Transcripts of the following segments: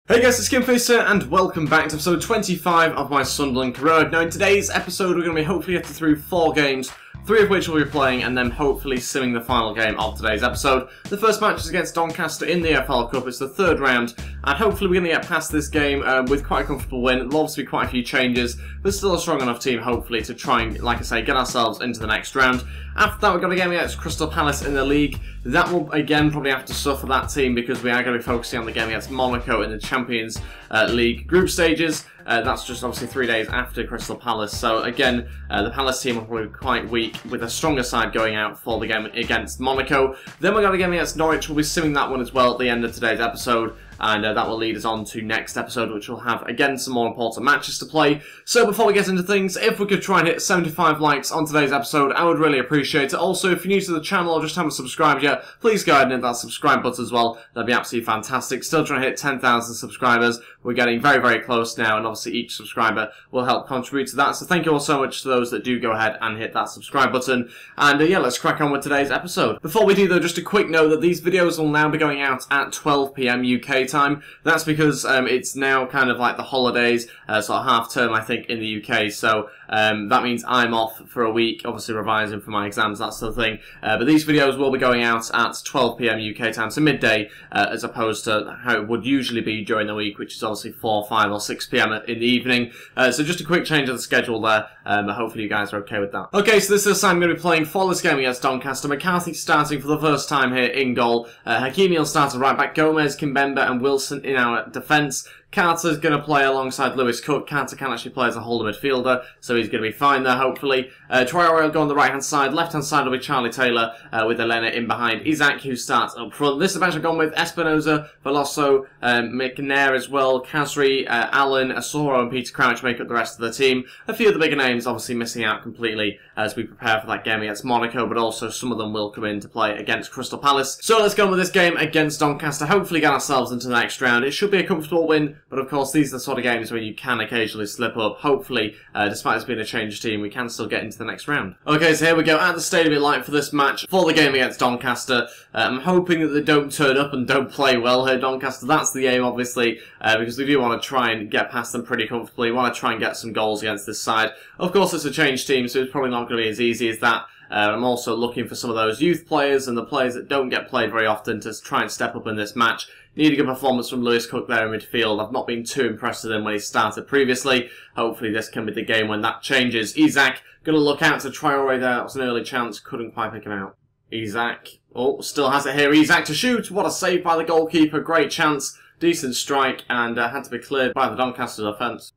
Hey guys, it's Ep25 here, and welcome back to episode 25 of my Sunderland career. Now in today's episode we're going to be hopefully getting through 4 games, 3 of which we'll be playing, and then hopefully simming the final game of today's episode. The first match is against Doncaster in the EFL Cup. It's the 3rd round, and hopefully we're going to get past this game with quite a comfortable win. There'll obviously be quite a few changes, but still a strong enough team hopefully to try and, like I say, get ourselves into the next round. After that we've got a game against Crystal Palace in the league. That will again probably have to suffer, that team, because we are going to be focusing on the game against Monaco in the Champions League group stages. That's just obviously 3 days after Crystal Palace. So again, the Palace team will probably be quite weak, with a stronger side going out for the game against Monaco. Then we've got a game against Norwich. We'll be simming that one as well at the end of today's episode. And that will lead us on to next episode, which will have, again, some more important matches to play. So before we get into things, if we could try and hit 75 likes on today's episode, I would really appreciate it. Also, if you're new to the channel or just haven't subscribed yet, please go ahead and hit that subscribe button as well. That'd be absolutely fantastic. Still trying to hit 10,000 subscribers. We're getting very, very close now, and obviously each subscriber will help contribute to that. So thank you all so much to those that do go ahead and hit that subscribe button. And yeah, let's crack on with today's episode. Before we do though, just a quick note that these videos will now be going out at 12 PM UK time. That's because it's now kind of like the holidays, sort of half term I think in the UK, so that means I'm off for a week, obviously revising for my exams, that sort of thing. But these videos will be going out at 12 PM UK time, so midday, as opposed to how it would usually be during the week, which is obviously 4, 5 or 6 PM in the evening. So just a quick change of the schedule there, but hopefully you guys are okay with that. Okay, so this is I'm going to be playing for this game against Doncaster. McCarthy starting for the first time here in goal. Hakimi will start at right back, Gomez, Kimbemba and Wilson in our defence. Carter's going to play alongside Lewis Cook. Carter can actually play as a holder midfielder, so he's going to be fine there, hopefully. Traore will go on the right-hand side. Left-hand side will be Charlie Taylor, with Elena in behind. Isaac, who starts up front. This match I've gone with Espinoza, Veloso, McNair as well, Kasri, Allen, Asoro and Peter Crouch make up the rest of the team. A few of the bigger names obviously missing out completely as we prepare for that game against Monaco, but also some of them will come in to play against Crystal Palace. So let's go on with this game against Doncaster. Hopefully get ourselves into the next round. It should be a comfortable win, but of course these are the sort of games where you can occasionally slip up. Hopefully, despite us being a changed team, we can still get into the next round. Okay, so here we go at the Stadium Light for this match for the game against Doncaster. I'm hoping that they don't turn up and don't play well here, Doncaster. That's the aim, obviously, because we do want to try and get past them pretty comfortably. We want to try and get some goals against this side. Of course, it's a changed team, so it's probably not going to be as easy as that. I'm also looking for some of those youth players and the players that don't get played very often to try and step up in this match. Need a good performance from Lewis Cook there in midfield. I've not been too impressed with him when he started previously. Hopefully this can be the game when that changes. Isaac, going to look out to Traore there. That was an early chance. Couldn't quite pick him out. Isaac. Oh, still has it here. Isaac to shoot. What a save by the goalkeeper. Great chance. Decent strike. And had to be cleared by the Doncaster defence.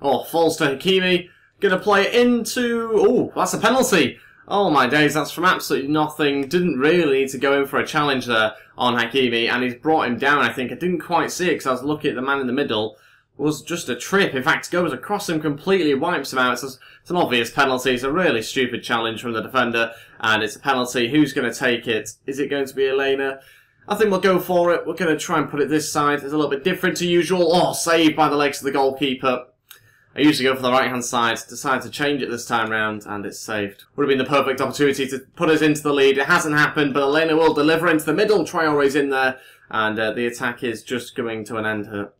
Oh, falls to Hakimi. Going to play it into... Oh, that's a penalty. Oh my days, that's from absolutely nothing. Didn't really need to go in for a challenge there on Hakimi, and he's brought him down, I think. I didn't quite see it because I was looking at the man in the middle. It was just a trip. In fact, goes across him completely, wipes him out. It's an obvious penalty. It's a really stupid challenge from the defender, and it's a penalty. Who's going to take it? Is it going to be Elena? I think we'll go for it. We're going to try and put it this side. It's a little bit different to usual. Oh, saved by the legs of the goalkeeper. I usually go for the right-hand side, decided to change it this time round, and it's saved. Would have been the perfect opportunity to put us into the lead. It hasn't happened, but Elena will deliver into the middle. Traore's in there, and the attack is just coming to an end here.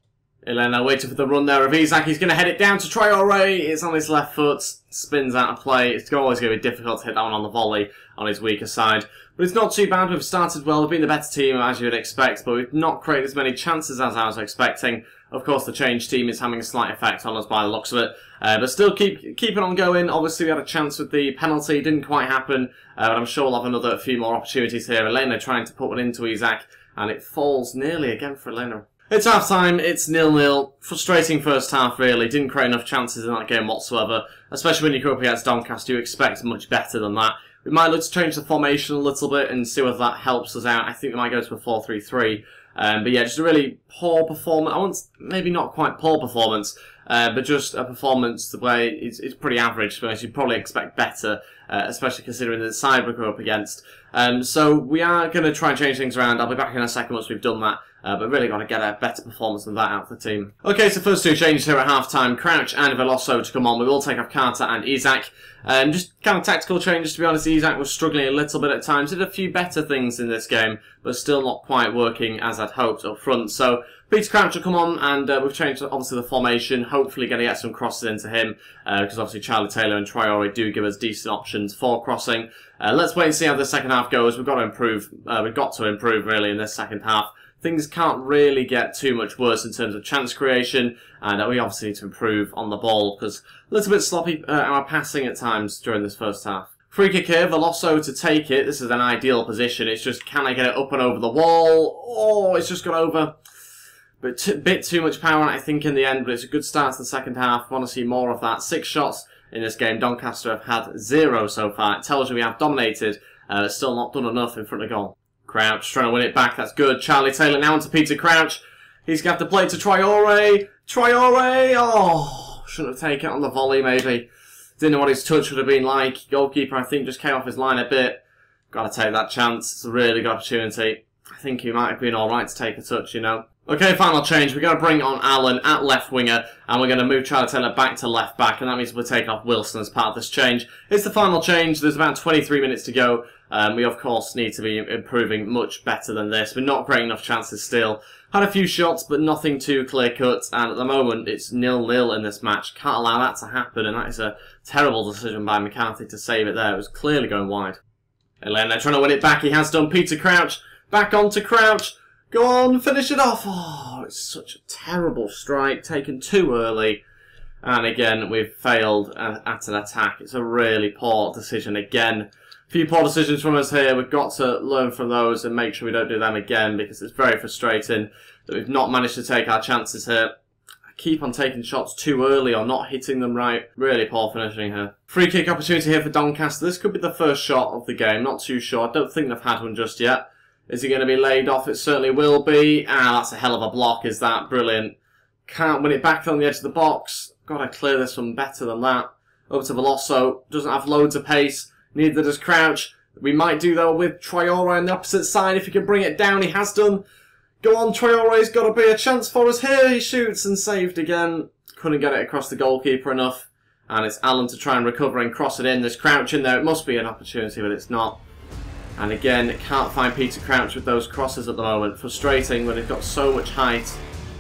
Elena waiting for the run there of Isaac. He's going to head it down to Traore. It's on his left foot, spins out of play. It's always going to be difficult to hit that one on the volley on his weaker side. But it's not too bad. We've started well. We've been the better team, as you would expect, but we've not created as many chances as I was expecting. Of course, the change team is having a slight effect on us by the looks of it. But still keep it on going. Obviously, we had a chance with the penalty. Didn't quite happen. But I'm sure we'll have a few more opportunities here. Elena trying to put one into Isaac. And it falls nearly again for Elena. It's half-time. It's 0-0. Frustrating first half, really. Didn't create enough chances in that game whatsoever. Especially when you go up against Doncaster, you expect much better than that. We might look to change the formation a little bit and see whether that helps us out. I think we might go to a 4-3-3. But yeah, just a really poor performance. Maybe not quite poor performance, but just a performance the way it's pretty average. So you'd probably expect better, especially considering the side we go up against. So we are going to try and change things around. I'll be back in a second once we've done that. But really got to get a better performance than that out of the team. Okay, so first 2 changes here at half-time. Crouch and Veloso to come on. We will take off Carter and Isaac. Just kind of tactical changes, to be honest. Isaac was struggling a little bit at times. Did a few better things in this game, but still not quite working as I'd hoped up front. So Peter Crouch will come on, and we've changed, obviously, the formation. Hopefully going to get some crosses into him, because obviously Charlie Taylor and Traore do give us decent options for crossing. Let's wait and see how the second half goes. We've got to improve, really, in this second half. Things can't really get too much worse in terms of chance creation, and we obviously need to improve on the ball, because a little bit sloppy our passing at times during this first half. Free kick here, Veloso to take it. This is an ideal position. It's just, can I get it up and over the wall? Oh, it's just gone over. But bit too much power, I think, in the end, but it's a good start to the second half. Want to see more of that. 6 shots in this game. Doncaster have had 0 so far. It tells you we have dominated, still not done enough in front of goal. Crouch trying to win it back. That's good. Charlie Taylor now into Peter Crouch. He's going to have to play it to Traore. Traore! Oh, shouldn't have taken it on the volley, maybe. Didn't know what his touch would have been like. Goalkeeper, I think, just came off his line a bit. Got to take that chance. It's a really good opportunity. I think he might have been alright to take a touch, you know. Okay, final change. We're going to bring on Allen at left winger, and we're going to move Charlie Taylor back to left back, and that means we're taking off Wilson as part of this change. It's the final change. There's about 23 minutes to go. We, of course, need to be improving much better than this. We're not creating enough chances still. Had a few shots, but nothing too clear-cut, and at the moment, it's 0-0 in this match. Can't allow that to happen, and that is a terrible decision by McCarthy to save it there. It was clearly going wide. Elena trying to win it back. He has done. Peter Crouch. Back on to Crouch. Go on, finish it off. Oh, it's such a terrible strike, taken too early. And again, we've failed at an attack. It's a really poor decision again. A few poor decisions from us here. We've got to learn from those and make sure we don't do them again, because it's very frustrating that we've not managed to take our chances here. I keep on taking shots too early or not hitting them right. Really poor finishing here. Free kick opportunity here for Doncaster. This could be the first shot of the game. Not too sure. I don't think they've had one just yet. Is he going to be laid off? It certainly will be. Ah, that's a hell of a block, is that? Brilliant. Can't win it back on the edge of the box. Got to clear this one better than that. Up to Veloso. Doesn't have loads of pace. Neither does Crouch. We might do, though, with Traore on the opposite side. If he can bring it down, he has done. Go on, Traore's got to be a chance for us here. He shoots and saved again. Couldn't get it across the goalkeeper enough. And it's Allen to try and recover and cross it in. There's Crouch in there. It must be an opportunity, but it's not. And again, can't find Peter Crouch with those crosses at the moment. Frustrating when he's got so much height.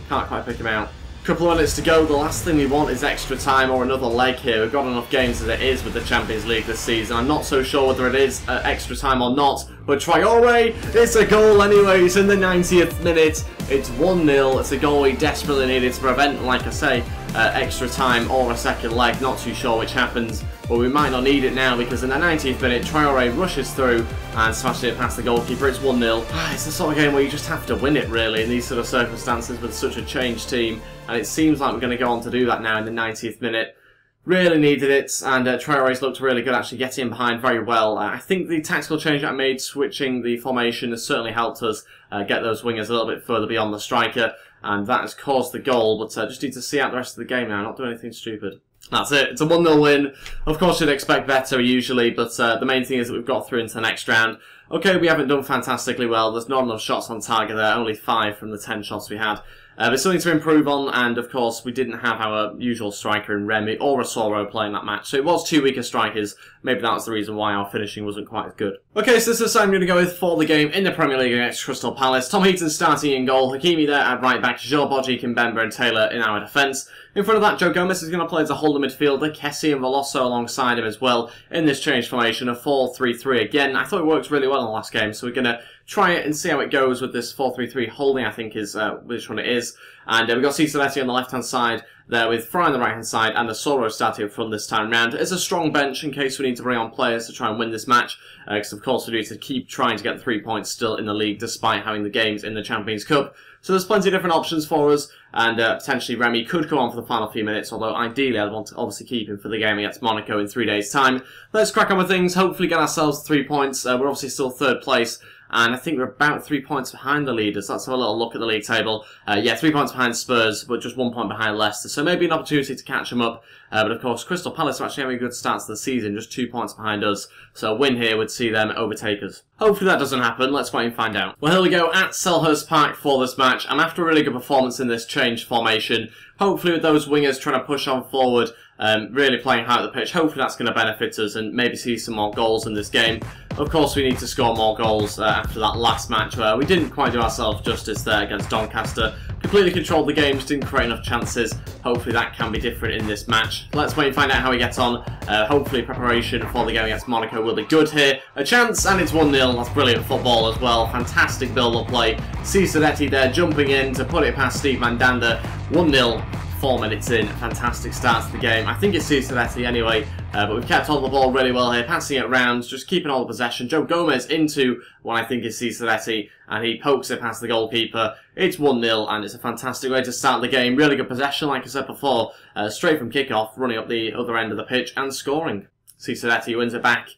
Can't quite pick him out. Couple of minutes to go. The last thing we want is extra time or another leg here. We've got enough games as it is with the Champions League this season. I'm not so sure whether it is extra time or not. But Traore, it's a goal anyway. It's in the 90th minute. It's 1-0. It's a goal we desperately needed to prevent, like I say, extra time or a second leg. Not too sure which happens. But we might not need it now, because in the 90th minute, Traore rushes through and smashes it past the goalkeeper. It's 1-0. It's the sort of game where you just have to win it, really, in these sort of circumstances with such a changed team. And it seems like we're going to go on to do that now in the 90th minute. Really needed it, and Traore's looked really good, actually getting in behind very well. I think the tactical change that I made, switching the formation, has certainly helped us get those wingers a little bit further beyond the striker, and that has caused the goal, but just need to see out the rest of the game now, not do anything stupid. That's it. It's a 1-0 win. Of course, you'd expect better usually, but the main thing is that we've got through into the next round. Okay, we haven't done fantastically well. There's not enough shots on target there, only 5 from the 10 shots we had. There's something to improve on, and of course we didn't have our usual striker in Remy or Asoro playing that match, so it was 2 weaker strikers. Maybe that's the reason why our finishing wasn't quite as good. Okay, so this is what I'm going to go with for the game in the Premier League against Crystal Palace. Tom Heaton starting in goal, Hakimi there at right back, Jorboji, Kimbemba and Taylor in our defence. In front of that, Joe Gomez is going to play as a holding midfielder, Kessie and Veloso alongside him as well in this change formation, a 4-3-3 again. I thought it worked really well in the last game, so we're going to try it and see how it goes with this 4-3-3 holding, I think is which one it is. And we've got Cisoletti on the left-hand side there with Fry on the right-hand side and Asoro starting up front this time round. It's a strong bench in case we need to bring on players to try and win this match, because of course we need to keep trying to get the 3 points still in the league despite having the games in the Champions Cup. So there's plenty of different options for us, and potentially Remy could come on for the final few minutes, although ideally I'd want to obviously keep him for the game against Monaco in 3 days' time. Let's crack on with things, hopefully get ourselves 3 points. We're obviously still 3rd place, and I think we're about 3 points behind the leaders. Let's have a little look at the league table. Yeah, 3 points behind Spurs, but just 1 point behind Leicester. So maybe an opportunity to catch them up. But of course, Crystal Palace are actually having a good start to the season, just 2 points behind us. So a win here would see them overtake us. Hopefully that doesn't happen. Let's wait and find out. Well, here we go at Selhurst Park for this match. I'm after a really good performance in this changed formation. Hopefully with those wingers trying to push on forward, really playing high at the pitch. Hopefully that's going to benefit us and maybe see some more goals in this game. Of course, we need to score more goals after that last match where we didn't quite do ourselves justice there against Doncaster. Completely controlled the game, just didn't create enough chances. Hopefully that can be different in this match. Let's wait and find out how we get on. Hopefully preparation for the game against Monaco will be good here. A chance, and it's 1-0. That's brilliant football as well. Fantastic build-up play. Ciceretti there jumping in to put it past Steve Mandanda. 1-0. 4 minutes in, fantastic start to the game. I think it's Ciceretti anyway, but we've kept hold of the ball really well here, passing it round, just keeping all the possession. Joe Gomez into what I think is Ciceretti, and he pokes it past the goalkeeper. It's 1-0, and it's a fantastic way to start the game. Really good possession, like I said before, straight from kickoff, running up the other end of the pitch and scoring. Ciceretti wins it back.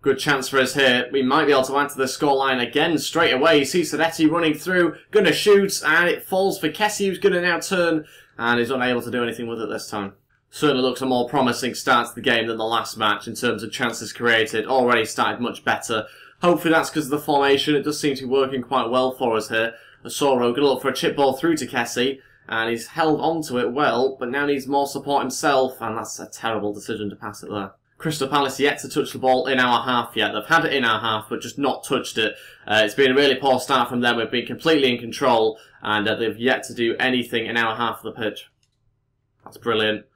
Good chance for us here. We might be able to add to the scoreline again straight away. Ciceretti running through, going to shoot, and it falls for Kessie, who's going to now turn, and is unable to do anything with it this time. Certainly looks a more promising start to the game than the last match in terms of chances created. Already started much better. Hopefully that's because of the formation. It does seem to be working quite well for us here. Osoro going to look for a chip ball through to Kessie, and he's held onto it well, but now needs more support himself, and that's a terrible decision to pass it there. Crystal Palace yet to touch the ball in our half yet. They've had it in our half, but just not touched it. It's been a really poor start from them. We've been completely in control, and they've yet to do anything in our half of the pitch. That's brilliant.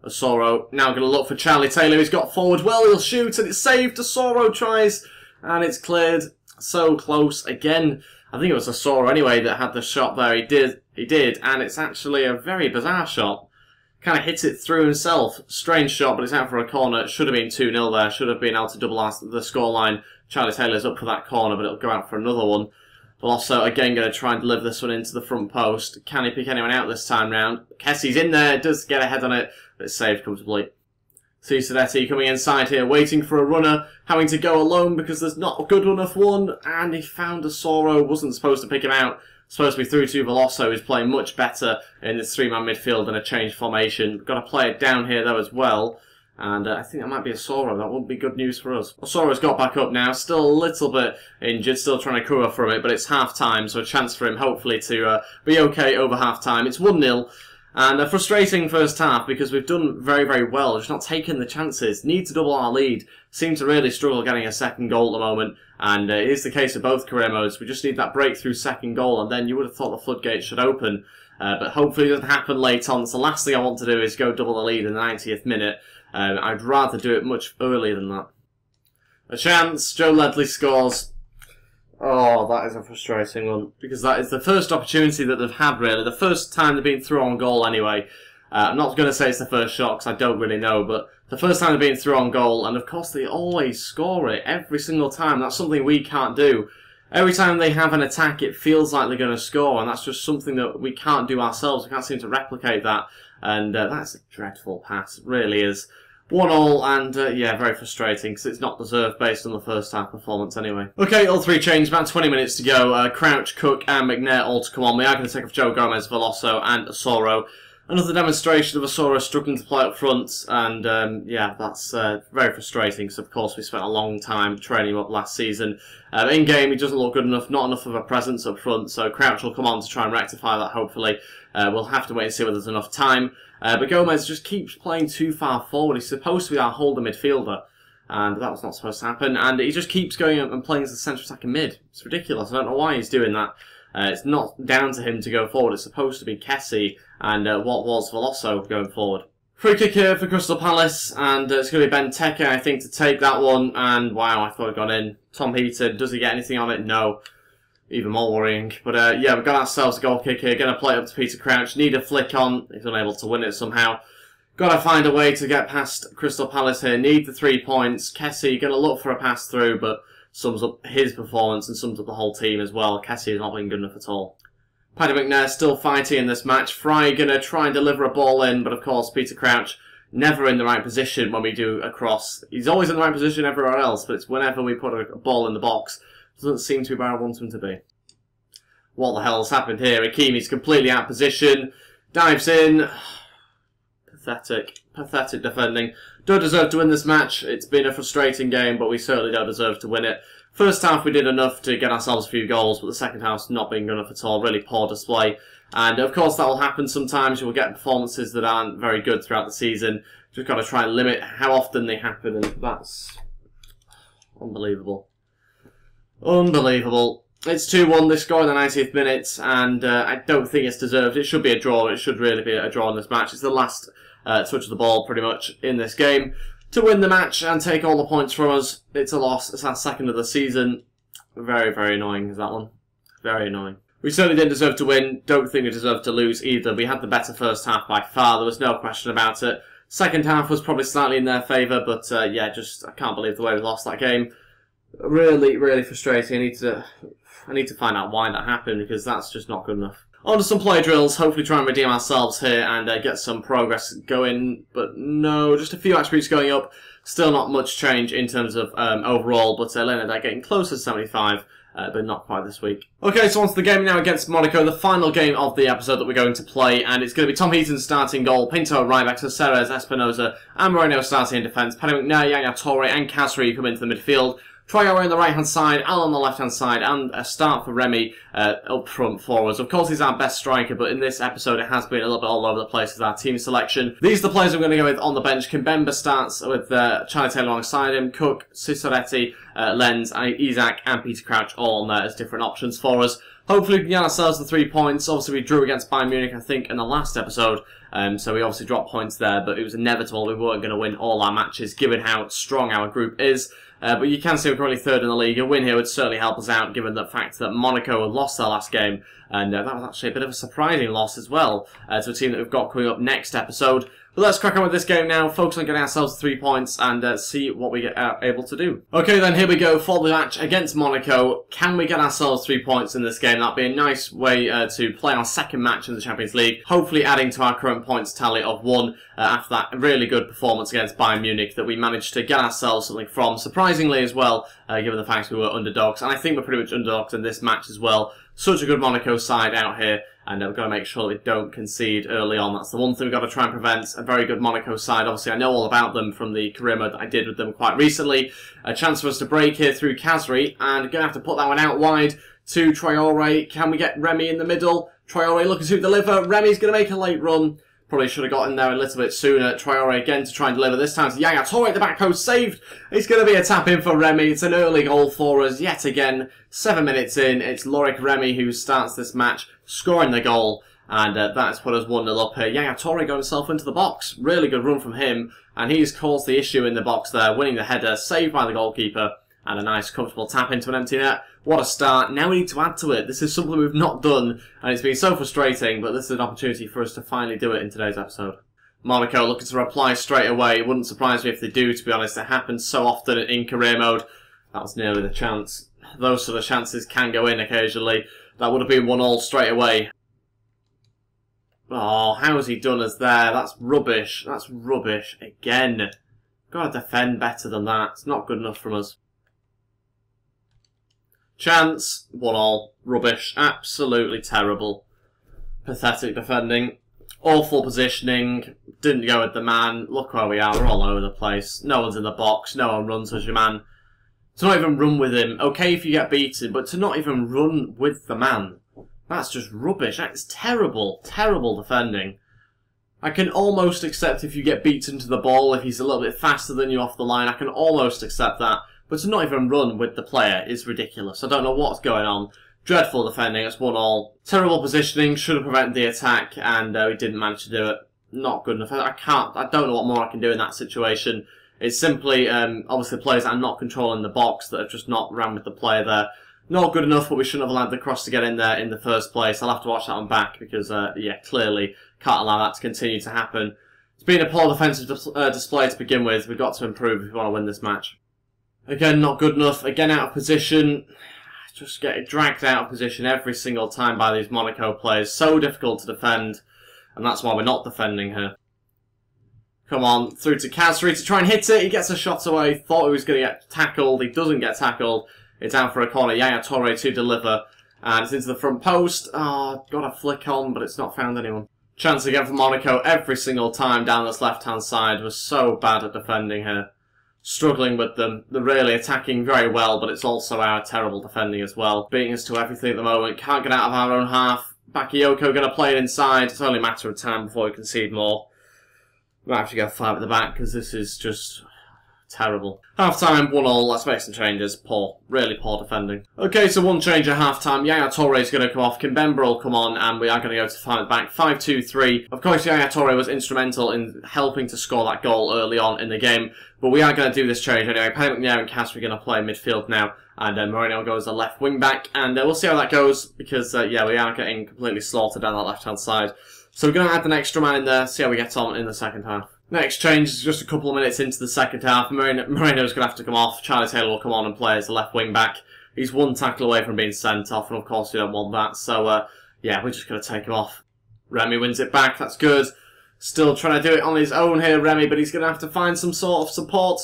Osoro now going to look for Charlie Taylor. He's got forward. Well, he'll shoot, and it's saved. Osoro tries, and it's cleared. So close. Again, I think it was Osoro anyway that had the shot there. He did, and it's actually a very bizarre shot. Kind of hits it through himself. Strange shot, but it's out for a corner. It should have been 2-0 there. Should have been able to double the scoreline. Charlie Taylor's up for that corner, but it'll go out for another one. Veloso again going to try and deliver this one into the front post. Can he pick anyone out this time round? Kessie's in there. Does get a head on it, but it's saved comfortably. Ciceretti coming inside here, waiting for a runner. Having to go alone because there's not a good enough one. And he found Osoro. Wasn't supposed to pick him out. Supposed to be through to Veloso, who's playing much better in this three-man midfield in a changed formation. Got to play it down here, though, as well. And I think that might be Osoro. That wouldn't be good news for us. Osoro's got back up now. Still a little bit injured. Still trying to recover from it, but it's half-time, so a chance for him, hopefully, to be okay over half-time. It's 1-0. And a frustrating first half because we've done very, very well. Just not taking the chances. Need to double our lead. Seem to really struggle getting a second goal at the moment. And it is the case of both career modes. We just need that breakthrough second goal, and then you would have thought the floodgates should open. But hopefully it doesn't happen late on. So the last thing I want to do is go double the lead in the 90th minute. I'd rather do it much earlier than that. A chance. Joe Ledley scores. Oh, that is a frustrating one. Because that is the first opportunity that they've had, really. The first time they've been through on goal, anyway. I'm not going to say it's the first shot, because I don't really know. But the first time they've been through on goal, and of course they always score it. Every single time. That's something we can't do. Every time they have an attack, it feels like they're going to score. And that's just something that we can't do ourselves. We can't seem to replicate that. And that's a dreadful pass. It really is. 1-1, and yeah, very frustrating because it's not deserved based on the first half performance anyway. Okay, all three changed, about 20 minutes to go. Crouch, Cook and McNair all to come on. We are going to take off Joe Gomez, Veloso and Osoro. Another demonstration of Osoro struggling to play up front, and yeah, that's very frustrating because of course we spent a long time training him up last season. In game he doesn't look good enough, not enough of a presence up front, so Crouch will come on to try and rectify that hopefully. We'll have to wait and see whether there's enough time. But Gomez just keeps playing too far forward. He's supposed to be our holder midfielder, and that was not supposed to happen. And he just keeps going and playing as a central attacking mid. It's ridiculous. I don't know why he's doing that. It's not down to him to go forward. It's supposed to be Kessie and what was Veloso going forward. Free kick here for Crystal Palace, and it's going to be Benteke, I think, to take that one. And wow, I thought it got in. Tom Heaton, does he get anything on it? No. Even more worrying. But yeah, we've got ourselves a goal kick here. Going to play it up to Peter Crouch. Need a flick on. He's unable to win it somehow. Got to find a way to get past Crystal Palace here. Need the 3 points. Kessie going to look for a pass through, but sums up his performance and sums up the whole team as well. Kessie has not been good enough at all. Paddy McNair still fighting in this match. Fry going to try and deliver a ball in, but of course Peter Crouch never in the right position when we do a cross. He's always in the right position everywhere else, but it's whenever we put a ball in the box. Doesn't seem to be where I want him to be. What the hell's happened here? Hakimi's completely out of position. Dives in. Pathetic. Pathetic defending. Don't deserve to win this match. It's been a frustrating game, but we certainly don't deserve to win it. First half we did enough to get ourselves a few goals, but the second half's not been good enough at all. Really poor display. And of course that will happen sometimes. You will get performances that aren't very good throughout the season. Just got to try and limit how often they happen, and that's unbelievable. Unbelievable. It's 2-1, this score in the 90th minute, and I don't think it's deserved. It should be a draw. It should really be a draw in this match. It's the last touch of the ball, pretty much, in this game. To win the match and take all the points from us, it's a loss. It's our second of the season. Very, very annoying is that one. Very annoying. We certainly didn't deserve to win. Don't think we deserved to lose either. We had the better first half by far. There was no question about it. Second half was probably slightly in their favour, but yeah, I can't believe the way we lost that game. Really, really frustrating. I need to find out why that happened, because that's just not good enough. On to some play drills, hopefully try and redeem ourselves here and get some progress going, but no, just a few attributes going up. Still not much change in terms of overall, but Leonard are getting closer to 75, but not quite this week. Okay, so on to the game now against Monaco, the final game of the episode that we're going to play, and it's going to be Tom Heaton starting goal, Pinto right back, so Ceres, Espinosa, and Moreno starting in defence, Paddy McNair, Yaya Toure, and Kasri come into the midfield. Traore on the right-hand side, Al on the left-hand side, and a start for Remy up front for us. Of course, he's our best striker, but in this episode it has been a little bit all over the place with our team selection. These are the players we're going to go with on the bench. Kimpembe starts with Charlie Taylor alongside him, Cook, Cisoretti, Lenz, Isaac, and Peter Crouch all on there as different options for us. Hopefully we can get ourselves the 3 points. Obviously we drew against Bayern Munich, I think, in the last episode, so we obviously dropped points there, but it was inevitable we weren't going to win all our matches, given how strong our group is. But you can see we're currently third in the league. A win here would certainly help us out, given the fact that Monaco had lost their last game, and that was actually a bit of a surprising loss as well to a team that we've got coming up next episode. But let's crack on with this game now, focus on getting ourselves 3 points and see what we get able to do. Okay then, here we go for the match against Monaco. Can we get ourselves 3 points in this game? That'd be a nice way to play our second match in the Champions League, hopefully adding to our current points tally of 1 after that really good performance against Bayern Munich that we managed to get ourselves something from, surprisingly as well, given the fact we were underdogs. And I think we're pretty much underdogs in this match as well. Such a good Monaco side out here, and we've got to make sure we don't concede early on. That's the one thing we've got to try and prevent. A very good Monaco side. Obviously, I know all about them from the career mode that I did with them quite recently. A chance for us to break here through Kasri, and going to have to put that one out wide to Traore. Can we get Remy in the middle? Traore looking to deliver. Remy's going to make a late run. Probably should have got in there a little bit sooner. Traore again to try and deliver. This time to Yaya Toure at the back post. Saved. It's going to be a tap in for Remy. It's an early goal for us yet again. 7 minutes in. It's Loic Remy who starts this match, scoring the goal. And that's put us 1-0 up here. Yaya Toure got himself into the box. Really good run from him. And he's caused the issue in the box there, winning the header. Saved by the goalkeeper. And a nice, comfortable tap into an empty net. What a start. Now we need to add to it. This is something we've not done, and it's been so frustrating, but this is an opportunity for us to finally do it in today's episode. Monaco looking to reply straight away. It wouldn't surprise me if they do, to be honest. It happens so often in career mode. That was nearly the chance. Those sort of chances can go in occasionally. That would have been 1-1 straight away. Oh, how has he done us there? That's rubbish. That's rubbish. Again. Got to defend better than that. It's not good enough from us. Chance, 1-1, rubbish, absolutely terrible. Pathetic defending, awful positioning, didn't go with the man. Look where we are, we're all over the place. No one's in the box, no one runs as your man. To not even run with him, okay if you get beaten, but to not even run with the man, that's just rubbish. That's terrible, terrible defending. I can almost accept if you get beaten to the ball, if he's a little bit faster than you off the line, I can almost accept that. But to not even run with the player is ridiculous. I don't know what's going on. Dreadful defending, it's 1-1. Terrible positioning, should have prevented the attack, and we didn't manage to do it. Not good enough. I don't know what more I can do in that situation. It's simply, obviously players that are not controlling the box that have just not ran with the player there. Not good enough, but we shouldn't have allowed the cross to get in there in the first place. I'll have to watch that one back because, yeah, clearly can't allow that to continue to happen. It's been a poor defensive display to begin with. We've got to improve if we want to win this match. Again, not good enough. Again, out of position. Just getting dragged out of position every single time by these Monaco players. So difficult to defend. And that's why we're not defending her. Come on, through to Kasri to try and hit it. He gets a shot away. Thought he was going to get tackled. He doesn't get tackled. It's out for a corner. Yaya Toure to deliver. And it's into the front post. Oh, got a flick on, but it's not found anyone. Chance again for Monaco every single time down this left-hand side. We're so bad at defending her. Struggling with them. They're really attacking very well, but it's also our terrible defending as well. Beating us to everything at the moment. Can't get out of our own half. Bakayoko going to play it inside. It's only a matter of time before we concede more. We might have to go 5 at the back because this is just Terrible. Half-time, 1-1, let's make some changes. Poor, really poor defending. Okay, so one change at half-time. Yaya Toure is going to come off, Kimbemba will come on, and we are going to go to 5 at the back. 5-2-3. Of course, Yaya Toure was instrumental in helping to score that goal early on in the game, but we are going to do this change anyway. Paddy McNair and Cass are going to play midfield now, and Moreno goes the left wing-back, and we'll see how that goes, because, yeah, we are getting completely slaughtered down that left-hand side. So we're going to add an extra man in there, see how we get on in the second half. Next change is just a couple of minutes into the second half. Moreno's going to have to come off. Charlie Taylor will come on and play as the left wing back. He's one tackle away from being sent off, and of course we don't want that. So, yeah, we're just going to take him off. Remy wins it back. That's good. Still trying to do it on his own here, Remy, but he's going to have to find some sort of support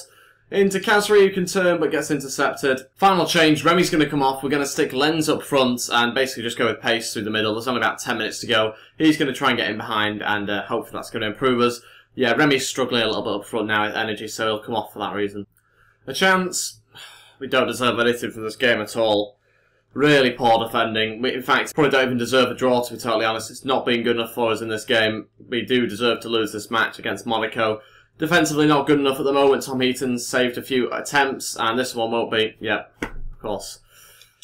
into Kasri, who can turn but gets intercepted. Final change, Remy's going to come off. We're going to stick Lenz up front and basically just go with pace through the middle. There's only about 10 minutes to go. He's going to try and get in behind, and hopefully that's going to improve us. Yeah, Remy's struggling a little bit up front now with energy, so he'll come off for that reason. A chance. We don't deserve anything from this game at all. Really poor defending. We, in fact, probably don't even deserve a draw, to be totally honest. It's not been good enough for us in this game. We do deserve to lose this match against Monaco. Defensively not good enough at the moment. Tom Heaton's saved a few attempts, and this one won't be. Yeah, of course.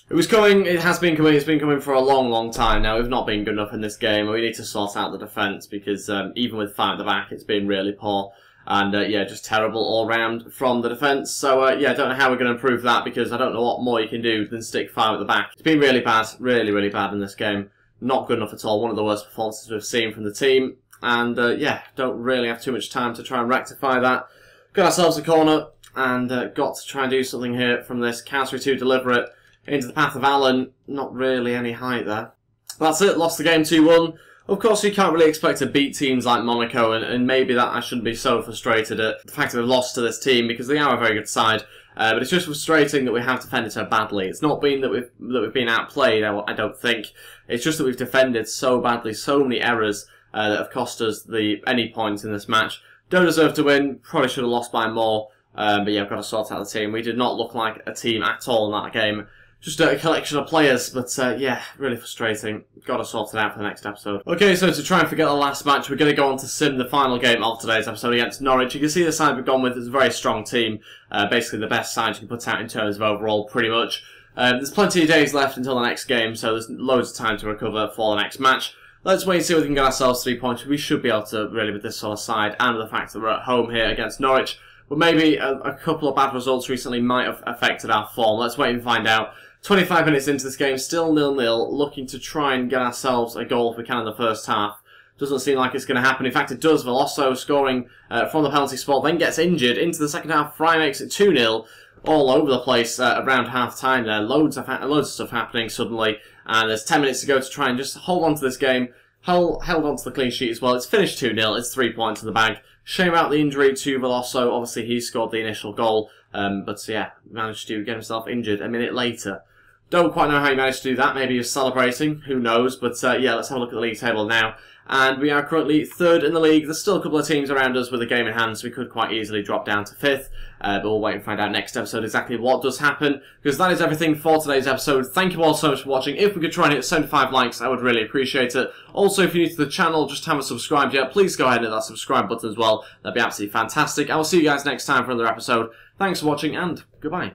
It was coming, it has been coming, it's been coming for a long, long time now. We've not been good enough in this game. We need to sort out the defence because even with 5 at the back, it's been really poor. And yeah, just terrible all round from the defence. So yeah, I don't know how we're going to improve that because I don't know what more you can do than stick 5 at the back. It's been really bad, really, really bad in this game. Not good enough at all. One of the worst performances we've seen from the team. And yeah, don't really have too much time to try and rectify that. Got ourselves a corner and got to try and do something here from this. Kasri to deliver it into the path of Allen. Not really any height there. That's it, lost the game 2-1. Of course, you can't really expect to beat teams like Monaco, and maybe that I shouldn't be so frustrated at the fact that we've lost to this team because they are a very good side. But it's just frustrating that we have defended so badly. It's not been that we've been outplayed, I don't think. It's just that we've defended so badly, so many errors that have cost us any points in this match. Don't deserve to win, probably should have lost by more. But yeah, I've got to sort out the team. We did not look like a team at all in that game. Just a collection of players, but yeah, really frustrating. Got to sort it out for the next episode. Okay, so to try and forget the last match, we're going to go on to sim the final game of today's episode against Norwich. You can see the side we've gone with is a very strong team. Basically the best side you can put out in terms of overall, pretty much. There's plenty of days left until the next game, so there's loads of time to recover for the next match. Let's wait and see if we can get ourselves 3 points. We should be able to, really, with this sort of side, and with the fact that we're at home here against Norwich. But maybe a couple of bad results recently might have affected our form. Let's wait and find out. 25 minutes into this game, still 0-0, looking to try and get ourselves a goal if we can in the first half. Doesn't seem like it's going to happen. In fact, it does. Veloso scoring from the penalty spot, then gets injured. Into the second half, Fry makes it 2-0. All over the place around half-time there. Loads of stuff happening suddenly. And there's 10 minutes to go to try and just hold on to this game. Held on to the clean sheet as well. It's finished 2-0. It's 3 points in the bag. Shame about the injury to Veloso. Obviously, he scored the initial goal. But yeah, managed to get himself injured a minute later. Don't quite know how he managed to do that. Maybe he was celebrating. Who knows? But yeah, let's have a look at the league table now. And we are currently 3rd in the league. There's still a couple of teams around us with a game in hand, so we could quite easily drop down to 5th. But we'll wait and find out next episode exactly what does happen. Because that is everything for today's episode. Thank you all so much for watching. If we could try and hit 75 likes, I would really appreciate it. Also, if you're new to the channel, just haven't subscribed yet, please go ahead and hit that subscribe button as well. That'd be absolutely fantastic. I will see you guys next time for another episode. Thanks for watching, and goodbye.